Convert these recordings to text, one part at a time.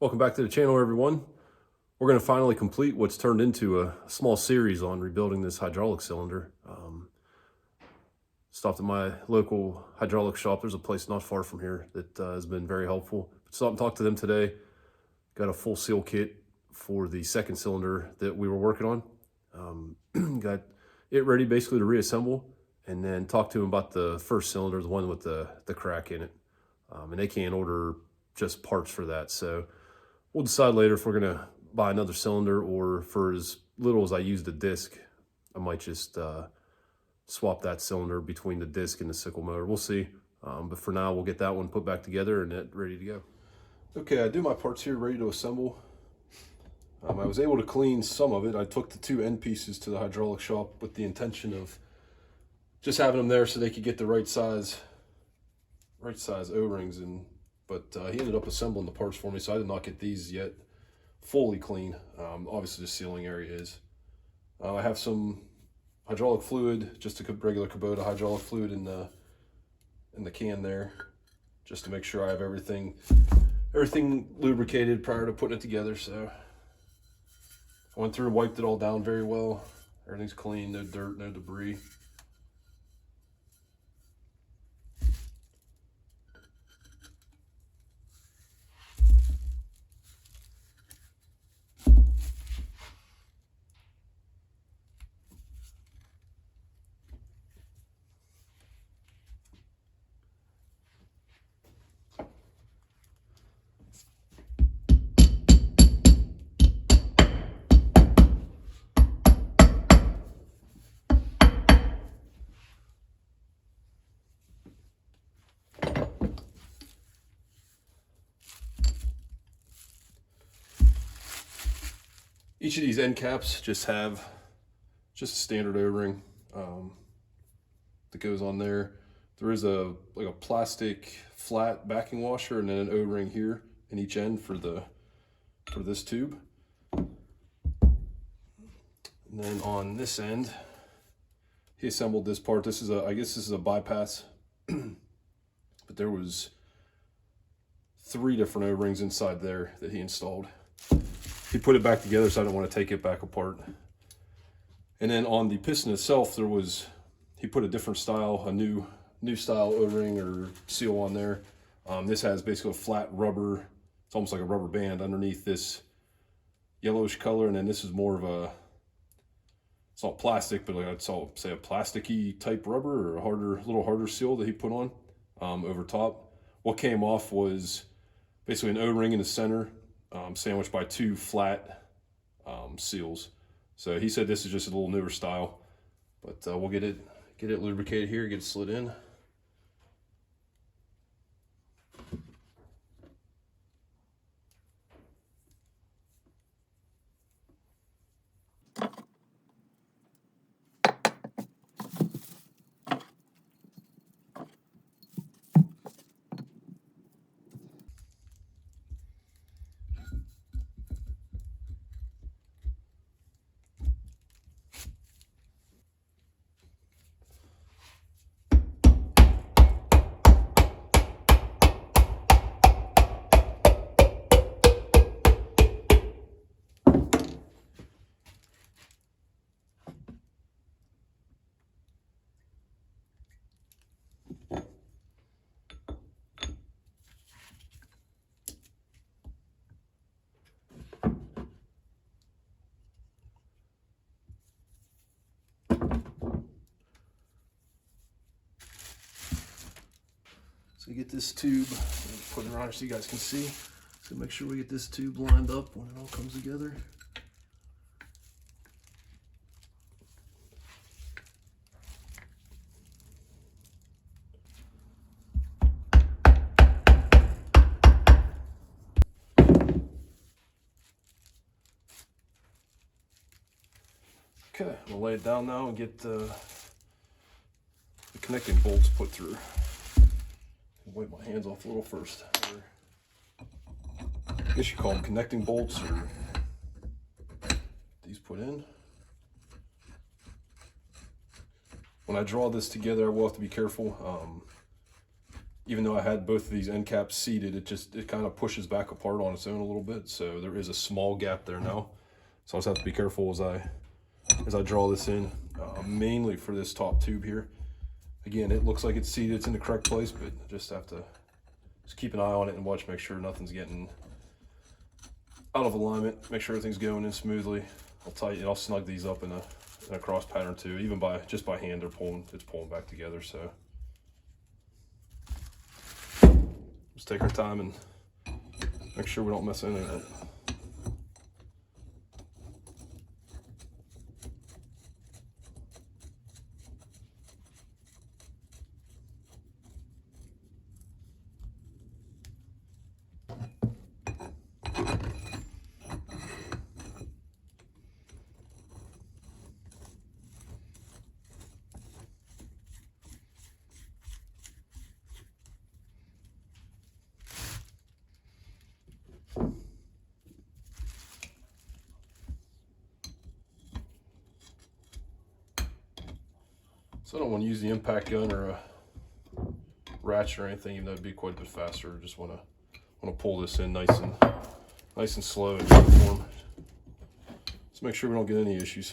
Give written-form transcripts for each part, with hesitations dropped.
Welcome back to the channel, everyone. We're going to finally complete what's turned into a small series on rebuilding this hydraulic cylinder. Stopped at my local hydraulic shop. There's a place not far from here that has been very helpful. Stopped and talked to them today. Got a full seal kit for the second cylinder that we were working on. Got it ready basically to reassemble, and then talked to them about the first cylinder, the one with the crack in it. And they can't order just parts for that. So we'll decide later if we're gonna buy another cylinder, or for as little as I use the disc, I might just swap that cylinder between the disc and the sickle mower. We'll see. But for now, we'll get that one put back together and it ready to go. Okay, I do my parts here ready to assemble. I was able to clean some of it. I took the two end pieces to the hydraulic shop with the intention of just having them there so they could get the right size O-rings in. But he ended up assembling the parts for me, so I did not get these yet fully clean. Obviously, the sealing area is. I have some hydraulic fluid, just a regular Kubota hydraulic fluid in the can there, just to make sure I have everything lubricated prior to putting it together. So I went through and wiped it all down very well. Everything's clean, no dirt, no debris. Each of these end caps just have a standard O-ring that goes on there. There is a plastic flat backing washer and then an O-ring here in each end for this tube. And then on this end, he assembled this part. This is I guess this is a bypass, but there was 3 different O-rings inside there that he installed. He put it back together, so I don't want to take it back apart. And then on the piston itself, he put a different style, a new style O-ring or seal on there. This has basically a flat rubber, it's almost like a rubber band underneath this yellowish color, and then this is more of it's not plastic, but like I'd say a plasticky type rubber, or a little harder seal that he put on over top. What came off was basically an O-ring in the center, sandwiched by 2 flat seals. So he said this is just a little newer style, but we'll get it lubricated here, get it slid in. So you get this tube, put it around so you guys can see. So make sure we get this tube lined up when it all comes together. Okay, we'll lay it down now and get the connecting bolts put through. Wipe my hands off a little first. I guess you call them connecting bolts, or these put in. When I draw this together, I will have to be careful. even though I had both of these end caps seated, it kind of pushes back apart on its own a little bit. So there is a small gap there now. So I just have to be careful as I draw this in, mainly for this top tube here. Again, it looks like it's seated, it's in the correct place, but I just have to keep an eye on it and watch, make sure nothing's getting out of alignment, make sure everything's going in smoothly. I'll snug these up in a cross pattern too. Even just by hand, it's pulling back together. So just take our time and make sure we don't mess anything up. So I don't want to use the impact gun or a ratchet or anything, even though it'd be quite a bit faster. I just want to pull this in nice and slow and uniform. Let's make sure we don't get any issues.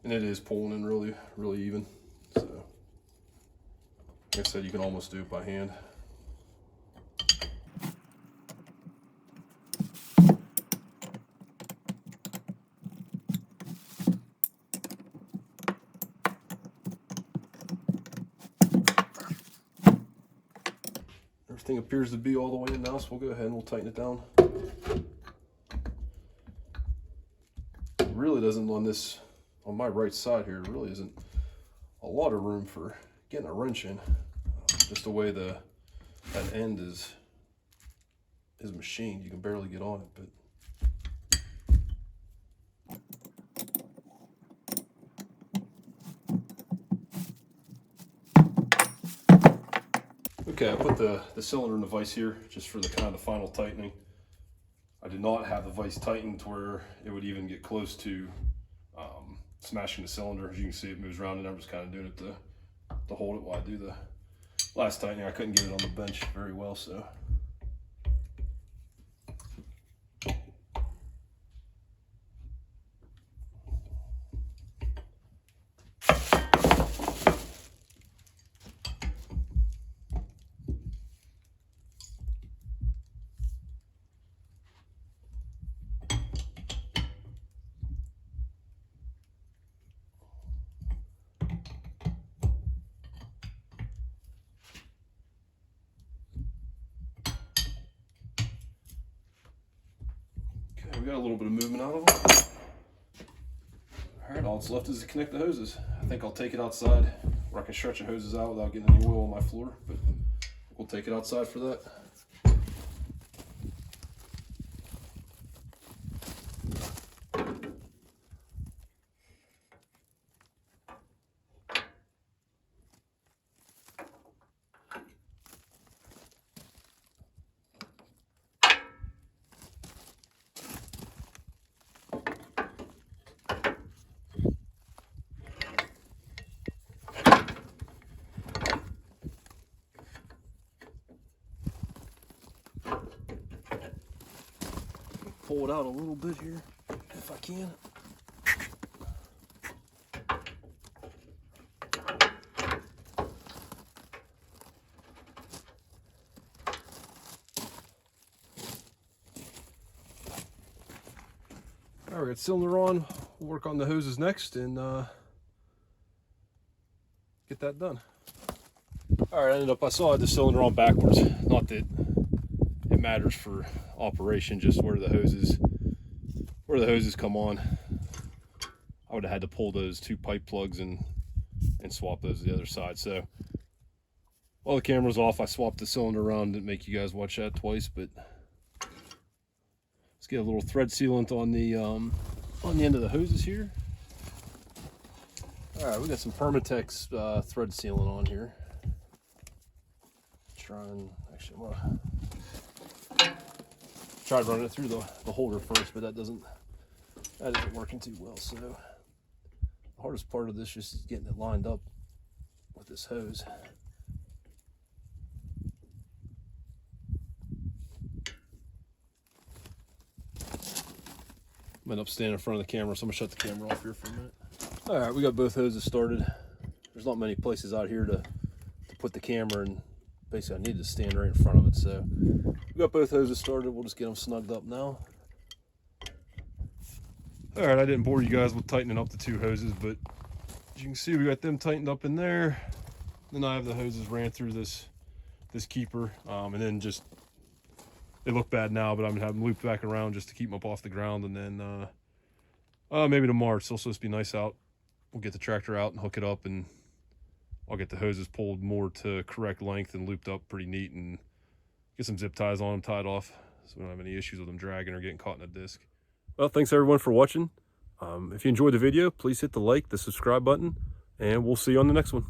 And it is pulling in really, really even. So, like I said, you can almost do it by hand. Everything appears to be all the way in now, so we'll go ahead and we'll tighten it down. It really doesn't on my right side here, it really isn't a lot of room for getting a wrench in. Just the way that end is machined, you can barely get on it, but okay, I put the cylinder in the vise here just for the kind of final tightening. I did not have the vise tightened to where it would even get close to smashing the cylinder. As you can see, it moves around, and I'm just kind of doing it to hold it while I do the last tightening. I couldn't get it on the bench very well, so. We got a little bit of movement out of them. All right, all that's left is to connect the hoses. I think I'll take it outside where I can stretch the hoses out without getting any oil on my floor, but we'll take it outside for that. Pull it out a little bit here, if I can. All right, cylinder on. We'll work on the hoses next and get that done. All right, I saw I had the cylinder on backwards. Not that it matters for operation, just where the hoses come on. I would have had to pull those two pipe plugs and swap those to the other side. So while the camera's off, I swapped the cylinder around. Didn't make you guys watch that twice, but let's get a little thread sealant on the end of the hoses here. All right, we got some Permatex thread sealant on here. Try and tried running it through the holder first, but that isn't working too well. So the hardest part of this is just getting it lined up with this hose. I'm gonna end up standing in front of the camera, so I'm gonna shut the camera off here for a minute. All right, we got both hoses started. There's not many places out here to put the camera, and basically I need to stand right in front of it. So we got both hoses started. We'll just get them snugged up now. All right, I didn't bore you guys with tightening up the two hoses, but as you can see, we got them tightened up in there. Then I have the hoses ran through this keeper, and then just, they look bad now, but I'm gonna have them looped back around just to keep them up off the ground. And then maybe tomorrow, it's still supposed to be nice out, we'll get the tractor out and hook it up, and I'll get the hoses pulled more to correct length and looped up pretty neat, and get some zip ties on them, tied off, so we don't have any issues with them dragging or getting caught in a disc. Well, thanks everyone for watching. If you enjoyed the video, please hit the like, the subscribe button, and we'll see you on the next one.